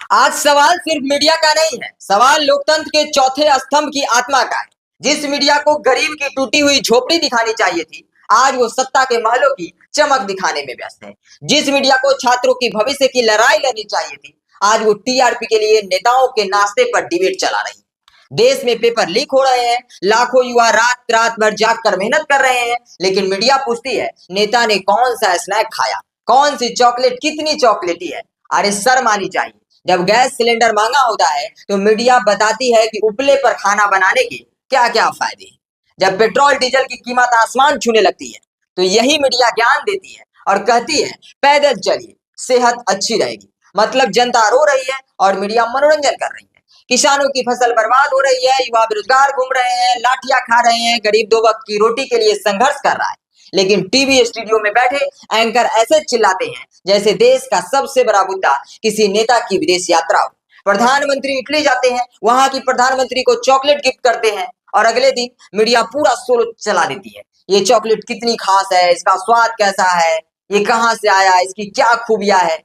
आज सवाल सिर्फ मीडिया का नहीं है, सवाल लोकतंत्र के चौथे स्तंभ की आत्मा का है। जिस मीडिया को गरीब की टूटी हुई झोपड़ी दिखानी चाहिए थी, आज वो सत्ता के महलों की चमक दिखाने में व्यस्त है। जिस मीडिया को छात्रों की भविष्य की लड़ाई लड़नी चाहिए थी, आज वो टीआरपी के लिए नेताओं के नाश्ते पर डिबेट चला रही है। देश में पेपर लीक हो रहे हैं, लाखों युवा रात रात भर जाग कर मेहनत कर रहे हैं, लेकिन मीडिया पूछती है नेता ने कौन सा स्नैक खाया, कौन सी चॉकलेट कितनी चॉकलेटी है। अरे शर्म आनी चाहिए। जब गैस सिलेंडर महंगा होता है तो मीडिया बताती है कि उपले पर खाना बनाने के क्या क्या फायदे हैं। जब पेट्रोल डीजल की कीमत आसमान छूने लगती है तो यही मीडिया ज्ञान देती है और कहती है पैदल चलिए, सेहत अच्छी रहेगी। मतलब जनता रो रही है और मीडिया मनोरंजन कर रही है। किसानों की फसल बर्बाद हो रही है, युवा बेरोजगार घूम रहे हैं, लाठियां खा रहे हैं, गरीब दो वक्त की रोटी के लिए संघर्ष कर रहा है। लेकिन टीवी स्टूडियो में बैठे एंकर ऐसे चिल्लाते हैं जैसे देश का सबसे बड़ा मुद्दा किसी नेता की विदेश यात्रा हो। प्रधानमंत्री इटली जाते हैं, वहां की प्रधानमंत्री को चॉकलेट गिफ्ट करते हैं और अगले दिन मीडिया पूरा शोर चला देती है। ये चॉकलेट कितनी खास है, इसका स्वाद कैसा है, ये कहां से आया, इसकी क्या खूबियां है।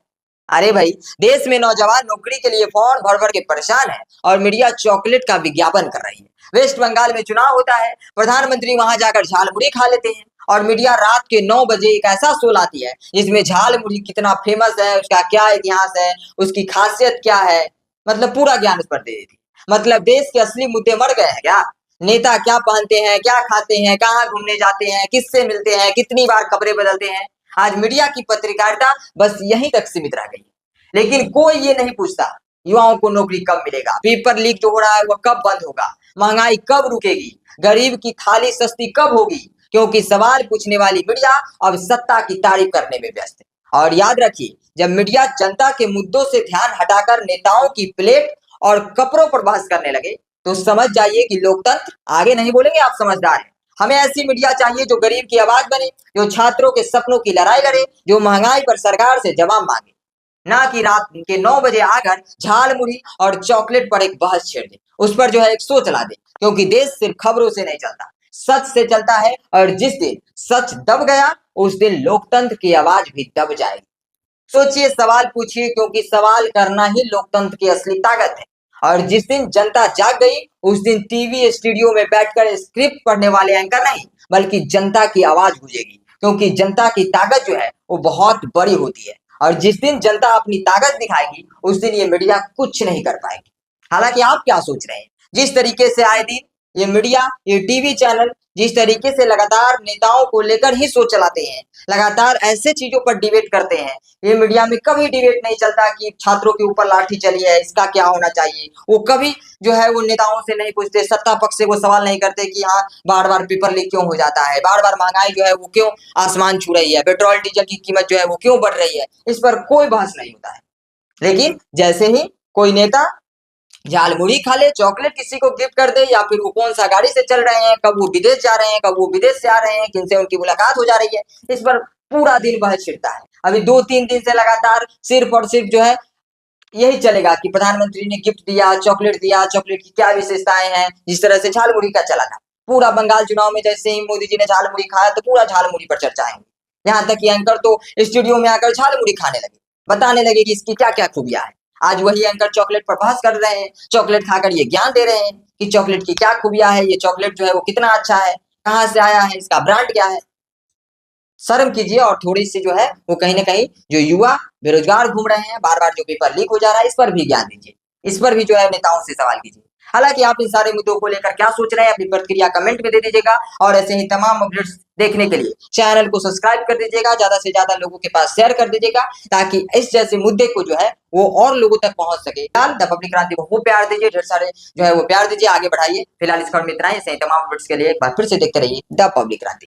अरे भाई, देश में नौजवान नौकरी के लिए फॉर्म भर भर के परेशान है और मीडिया चॉकलेट का विज्ञापन कर रही है। वेस्ट बंगाल में चुनाव होता है, प्रधानमंत्री वहां जाकर झाल मुड़ी खा लेते हैं और मीडिया रात के 9 बजे एक ऐसा शो लाती है जिसमें झाल मुड़ी कितना फेमस है, उसका क्या इतिहास है, उसकी खासियत क्या है, मतलब पूरा ज्ञान उस पर दे देती है। मतलब देश के असली मुद्दे मर गए हैं क्या? नेता क्या पहनते हैं, क्या खाते हैं, कहाँ घूमने जाते हैं, किससे मिलते हैं, कितनी बार कपड़े बदलते हैं, आज मीडिया की पत्रकारिता बस यहीं तक सीमित रह गई। लेकिन कोई ये नहीं पूछता युवाओं को नौकरी कब मिलेगा, पेपर लीक जो हो रहा है वो कब बंद होगा, महंगाई कब रुकेगी, गरीब की थाली सस्ती कब होगी। क्योंकि सवाल पूछने वाली मीडिया अब सत्ता की तारीफ करने में व्यस्त है। और याद रखिए, जब मीडिया जनता के मुद्दों से ध्यान हटाकर नेताओं की प्लेट और कपड़ों पर बहस करने लगे तो समझ जाइए कि लोकतंत्र आगे नहीं बोलेंगे आप समझदार हैं। हमें ऐसी मीडिया चाहिए जो गरीब की आवाज बने, जो छात्रों के सपनों की लड़ाई लड़े, जो महंगाई पर सरकार से जवाब मांगे, ना कि रात के 9 बजे आकर झाल मुड़ी और चॉकलेट पर एक बहस छेड़ दे, उस पर जो है एक शो चला दे। क्योंकि देश सिर्फ खबरों से नहीं चलता, सच से चलता है, और जिस दिन सच दब गया उस दिन लोकतंत्र की आवाज भी दब जाएगी। सोचिए, सवाल पूछिए, क्योंकि सवाल करना ही लोकतंत्र की असली ताकत है। और जिस दिन जनता जाग गई उस दिन टीवी स्टूडियो में बैठकर स्क्रिप्ट पढ़ने वाले एंकर नहीं बल्कि जनता की आवाज गूंजेगी। क्योंकि जनता की ताकत जो है वो बहुत बड़ी होती है और जिस दिन जनता अपनी ताकत दिखाएगी उस दिन ये मीडिया कुछ नहीं कर पाएगी। हालांकि आप क्या सोच रहे हैं, जिस तरीके से आए दिन ये मीडिया, ये टीवी चैनल जिस तरीके से लगातार नेताओं को लेकर ही सोच चलाते हैं, लगातार ऐसे चीजों पर डिबेट करते हैं, ये मीडिया में कभी डिबेट नहीं चलता कि छात्रों के ऊपर लाठी चली है, इसका क्या होना चाहिए। वो कभी जो है वो नेताओं से नहीं पूछते, सत्ता पक्ष से वो सवाल नहीं करते कि हाँ बार बार पेपर लीक क्यों हो जाता है, बार बार महंगाई जो है वो क्यों आसमान छू रही है, पेट्रोल डीजल की कीमत जो है वो क्यों बढ़ रही है, इस पर कोई बहस नहीं होता है। लेकिन जैसे ही कोई नेता झाल मुड़ी खा ले, चॉकलेट किसी को गिफ्ट कर दे, या फिर वो कौन सा गाड़ी से चल रहे हैं, कब वो विदेश जा रहे हैं, कब वो विदेश से आ रहे हैं, किनसे उनकी मुलाकात हो जा रही है, इस पर पूरा दिन बहस छिड़ता है। अभी 2-3 दिन से लगातार सिर्फ और सिर्फ जो है यही चलेगा कि प्रधानमंत्री ने गिफ्ट दिया, चॉकलेट की क्या विशेषताएं हैं, जिस तरह से झाल मुड़ी का चला था। पूरा बंगाल चुनाव में जैसे ही मोदी जी ने झाल मुड़ी खाया तो पूरा झाल मुड़ी पर चर्चा है। यहाँ तक कि एंकर तो स्टूडियो में आकर झाल मुड़ी खाने लगे, बताने लगे कि इसकी क्या क्या खूबियां हैं। आज वही एंकर चॉकलेट पर बहस कर रहे हैं, चॉकलेट खाकर ये ज्ञान दे रहे हैं कि चॉकलेट की क्या खूबियां है, ये चॉकलेट जो है वो कितना अच्छा है, कहाँ से आया है, इसका ब्रांड क्या है। शर्म कीजिए और थोड़ी सी जो है वो कहीं ना कहीं जो युवा बेरोजगार घूम रहे हैं, बार बार जो पेपर लीक हो जा रहा है, इस पर भी ज्ञान दीजिए, इस पर भी जो है नेताओं से सवाल कीजिए। हालांकि आप इन सारे मुद्दों को लेकर क्या सोच रहे हैं अपनी प्रतिक्रिया कमेंट में दे दीजिएगा और ऐसे ही तमाम अपडेट्स देखने के लिए चैनल को सब्सक्राइब कर दीजिएगा, ज्यादा से ज्यादा लोगों के पास शेयर कर दीजिएगा ताकि इस जैसे मुद्दे को जो है वो और लोगों तक पहुंच सके। फिलहाल द पब्लिक क्रांति को वो प्यार दीजिए, ढेर सारे जो है वो प्यार दीजिए, आगे बढ़ाइए। फिलहाल इस खबर में इतना ही। ऐसे ही तमाम अपडेट्स के लिए एक बार फिर से देखते रहिए द पब्लिक क्रांति।